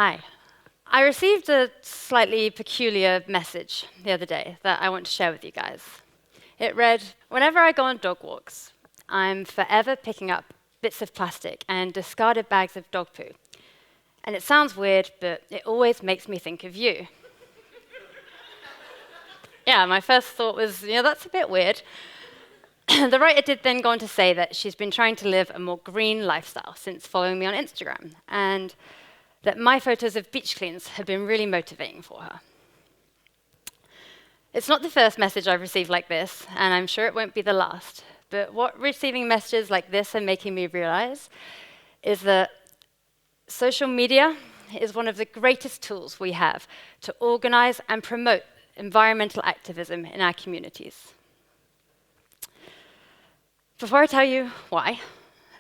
Hi. I received a slightly peculiar message the other day that I want to share with you guys. It read, "Whenever I go on dog walks, I'm forever picking up bits of plastic and discarded bags of dog poo. And it sounds weird, but it always makes me think of you." Yeah, my first thought was, that's a bit weird. The writer did then go on to say that she's been trying to live a more green lifestyle since following me on Instagram, and that my photos of beach cleans have been really motivating for her. It's not the first message I've received like this, and I'm sure it won't be the last, but what receiving messages like this are making me realize is that social media is one of the greatest tools we have to organize and promote environmental activism in our communities. Before I tell you why,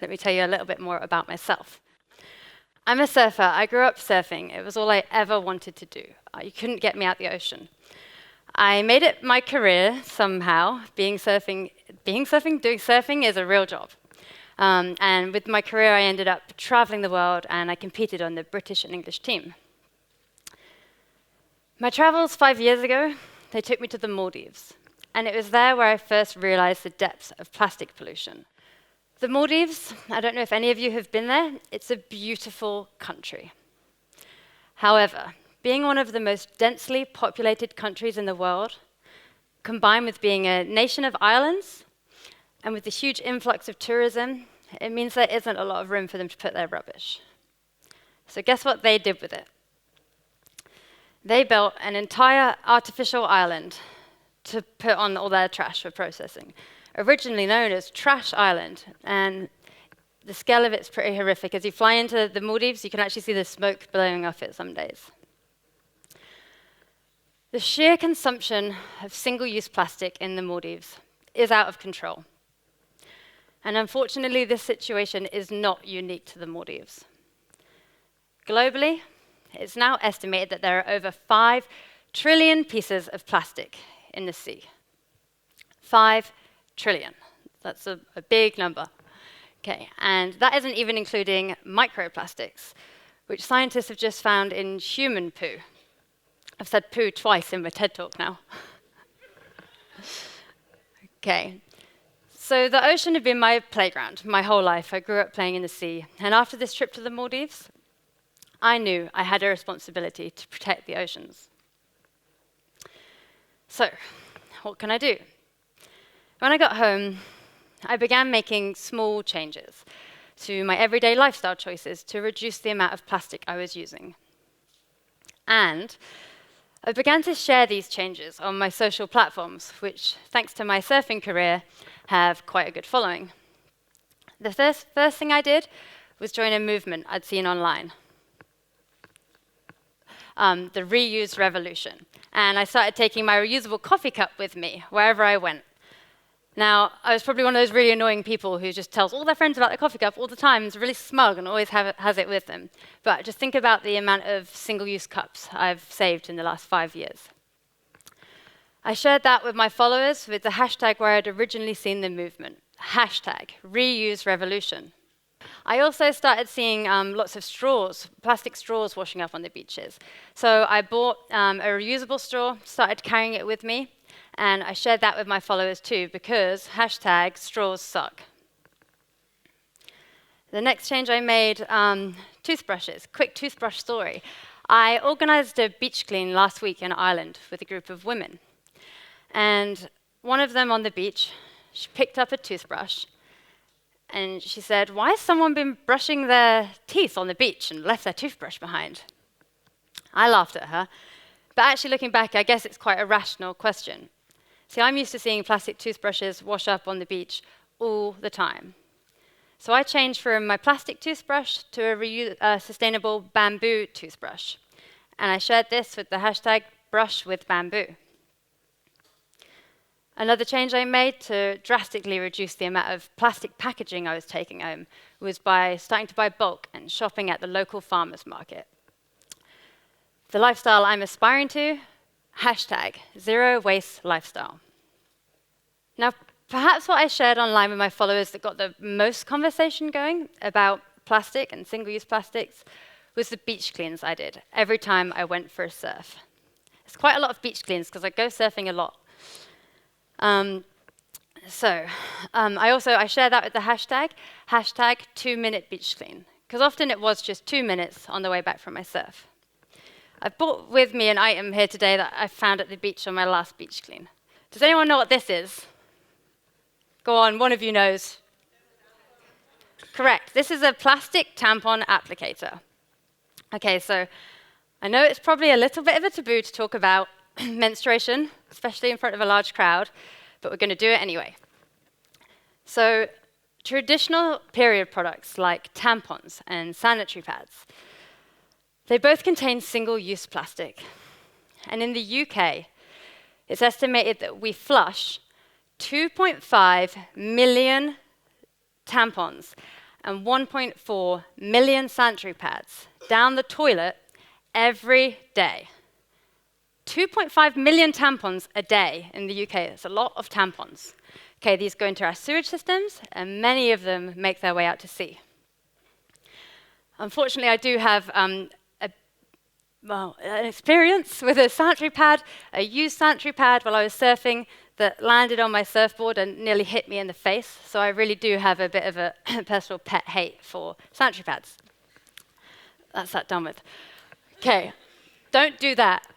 let me tell you a little bit more about myself. I'm a surfer. I grew up surfing. It was all I ever wanted to do. You couldn't get me out the ocean. I made it my career somehow. Doing surfing is a real job. And with my career, I ended up traveling the world, and I competed on the British and English team. My travels 5 years ago, they took me to the Maldives. And it was there where I first realized the depths of plastic pollution. The Maldives, I don't know if any of you have been there, it's a beautiful country. However, being one of the most densely populated countries in the world, combined with being a nation of islands, and with the huge influx of tourism, it means there isn't a lot of room for them to put their rubbish. So guess what they did with it? They built an entire artificial island to put on all their trash for processing, originally known as Trash Island, and the scale of it's pretty horrific. As you fly into the Maldives, you can actually see the smoke blowing off it some days. The sheer consumption of single-use plastic in the Maldives is out of control. And unfortunately, this situation is not unique to the Maldives. Globally, it's now estimated that there are over 5 trillion pieces of plastic in the sea. 5 trillion. That's a big number. Okay, and that isn't even including microplastics, which scientists have just found in human poo. I've said poo twice in my TED talk now. Okay, so the ocean had been my playground my whole life. I grew up playing in the sea, and after this trip to the Maldives, I knew I had a responsibility to protect the oceans. So, what can I do? When I got home, I began making small changes to my everyday lifestyle choices to reduce the amount of plastic I was using. And I began to share these changes on my social platforms, which, thanks to my surfing career, have quite a good following. The first thing I did was join a movement I'd seen online, the reuse revolution. And I started taking my reusable coffee cup with me wherever I went. Now, I was probably one of those really annoying people who just tells all their friends about their coffee cup all the time, is really smug and always has it with them. But just think about the amount of single-use cups I've saved in the last 5 years. I shared that with my followers with the hashtag where I'd originally seen the movement, hashtag reuse revolution. I also started seeing lots of straws, plastic straws washing up on the beaches. So I bought a reusable straw, started carrying it with me, and I shared that with my followers too, because hashtag straws suck. The next change I made, toothbrushes, quick toothbrush story. I organized a beach clean last week in Ireland with a group of women. And one of them on the beach, she picked up a toothbrush, and she said, "Why has someone been brushing their teeth on the beach and left their toothbrush behind?" I laughed at her, but actually looking back, I guess it's quite a rational question. See, I'm used to seeing plastic toothbrushes wash up on the beach all the time. So I changed from my plastic toothbrush to a sustainable bamboo toothbrush. And I shared this with the hashtag #brushwithbamboo. Another change I made to drastically reduce the amount of plastic packaging I was taking home was by starting to buy bulk and shopping at the local farmers market. The lifestyle I'm aspiring to, hashtag zero waste lifestyle. Now, perhaps what I shared online with my followers that got the most conversation going about plastic and single-use plastics was the beach cleans I did every time I went for a surf. It's quite a lot of beach cleans because I go surfing a lot. I share that with the hashtag 2-minute beach clean, because often it was just 2 minutes on the way back from my surf. I've brought with me an item here today that I found at the beach on my last beach clean. Does anyone know what this is? Go on, one of you knows. Correct. This is a plastic tampon applicator. Okay, so I know it's probably a little bit of a taboo to talk about menstruation, especially in front of a large crowd, but we're going to do it anyway. So traditional period products like tampons and sanitary pads, they both contain single-use plastic. And in the UK, it's estimated that we flush 2.5 million tampons and 1.4 million sanitary pads down the toilet every day. 2.5 million tampons a day in the UK. That's a lot of tampons. Okay, these go into our sewage systems, and many of them make their way out to sea. Unfortunately, I do have an experience with a sanitary pad, a used sanitary pad while I was surfing that landed on my surfboard and nearly hit me in the face. So I really do have a bit of a personal pet hate for sanitary pads. That's that done with. Okay, don't do that.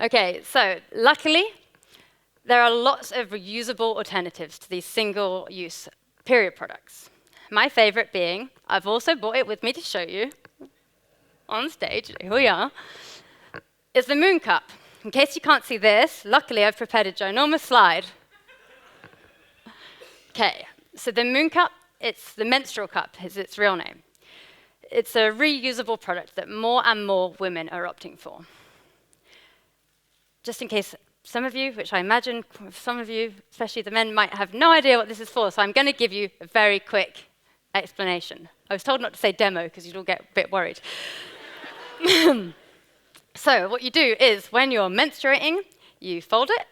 Okay, so luckily, there are lots of reusable alternatives to these single-use period products. My favorite being, I've also brought it with me to show you on stage, here we are, is the Moon Cup. In case you can't see this, luckily I've prepared a ginormous slide. Okay, so the Moon Cup, it's the menstrual cup, is its real name. It's a reusable product that more and more women are opting for. Just in case some of you, which I imagine some of you, especially the men, might have no idea what this is for, so I'm going to give you a very quick explanation. I was told not to say demo because you'd all get a bit worried. So what you do is when you're menstruating, you fold it,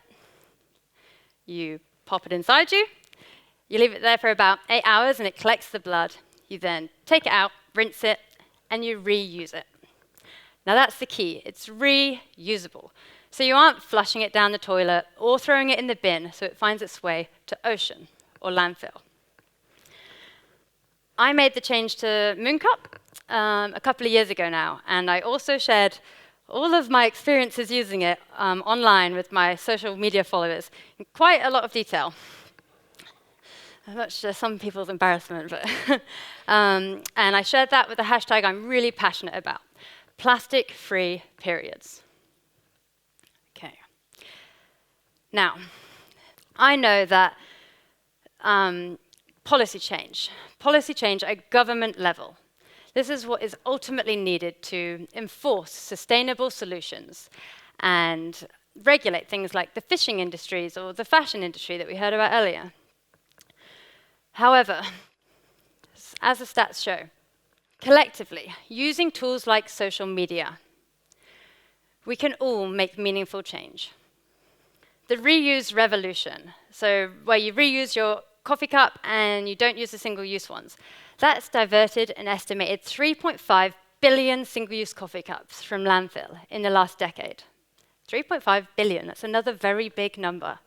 you pop it inside you, you leave it there for about 8 hours and it collects the blood. You then take it out, rinse it, and you reuse it. Now that's the key, it's reusable. So you aren't flushing it down the toilet or throwing it in the bin so it finds its way to ocean or landfill. I made the change to Moon Cup a couple of years ago now, and I also shared all of my experiences using it online with my social media followers in quite a lot of detail. Much to some people's embarrassment, but and I shared that with a hashtag I'm really passionate about, plastic-free periods. Okay. Now, I know that policy change at government level, this is what is ultimately needed to enforce sustainable solutions and regulate things like the fishing industries or the fashion industry that we heard about earlier. However, as the stats show, collectively, using tools like social media, we can all make meaningful change. The reuse revolution, so where you reuse your coffee cup and you don't use the single-use ones, that's diverted an estimated 3.5 billion single-use coffee cups from landfill in the last decade. 3.5 billion, that's another very big number.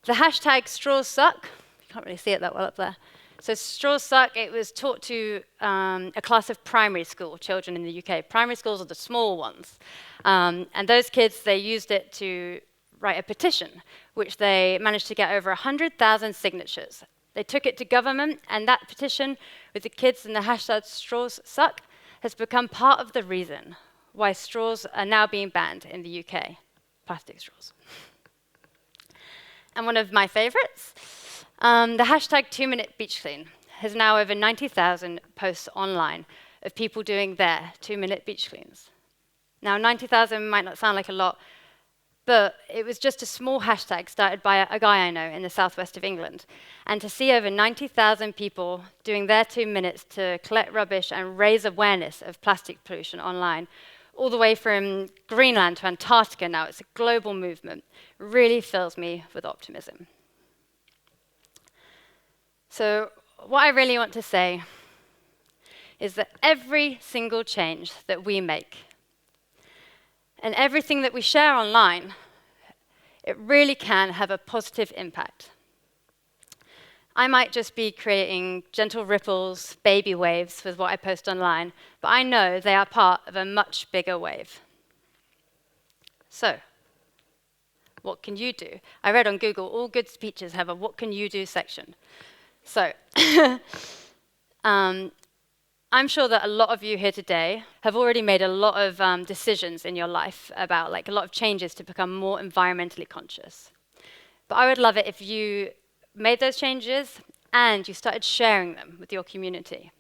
The hashtag straws suck, you can't really see it that well up there. So straws suck, it was taught to a class of primary school children in the UK. Primary schools are the small ones. And those kids, they used it to write a petition, which they managed to get over 100,000 signatures. They took it to government, and that petition with the kids and the hashtag straws suck has become part of the reason why straws are now being banned in the UK, plastic straws. And one of my favorites, the hashtag 2-minute beach clean has now over 90,000 posts online of people doing their 2-minute beach cleans. Now, 90,000 might not sound like a lot, but it was just a small hashtag started by a guy I know in the southwest of England. And to see over 90,000 people doing their 2 minutes to collect rubbish and raise awareness of plastic pollution online, all the way from Greenland to Antarctica now, it's a global movement, really fills me with optimism. So what I really want to say is that every single change that we make and everything that we share online, it really can have a positive impact. I might just be creating gentle ripples, baby waves with what I post online, but I know they are part of a much bigger wave. So, what can you do? I read on Google, all good speeches have a what can you do section. So, I'm sure that a lot of you here today have already made a lot of decisions in your life about like a lot of changes to become more environmentally conscious. But I would love it if you made those changes and you started sharing them with your community.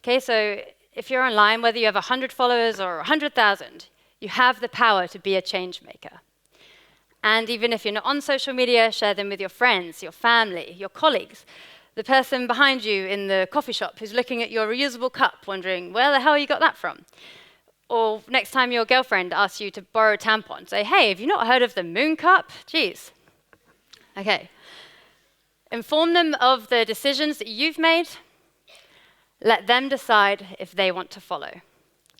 Okay, so if you're online, whether you have 100 followers or 100,000, you have the power to be a change maker. And even if you're not on social media, share them with your friends, your family, your colleagues, the person behind you in the coffee shop who's looking at your reusable cup, wondering, where the hell you got that from? Or next time your girlfriend asks you to borrow a tampon, say, hey, have you not heard of the moon cup? Jeez. Okay. Inform them of the decisions that you've made. Let them decide if they want to follow.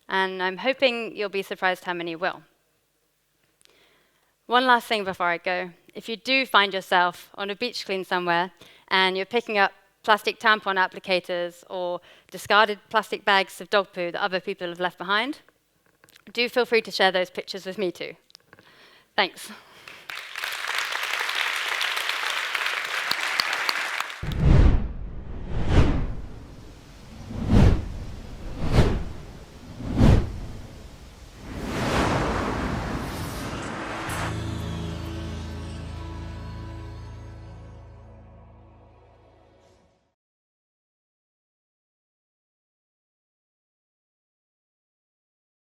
And I'm hoping you'll be surprised how many will. One last thing before I go. If you do find yourself on a beach clean somewhere and you're picking up plastic tampon applicators or discarded plastic bags of dog poo that other people have left behind, do feel free to share those pictures with me too. Thanks.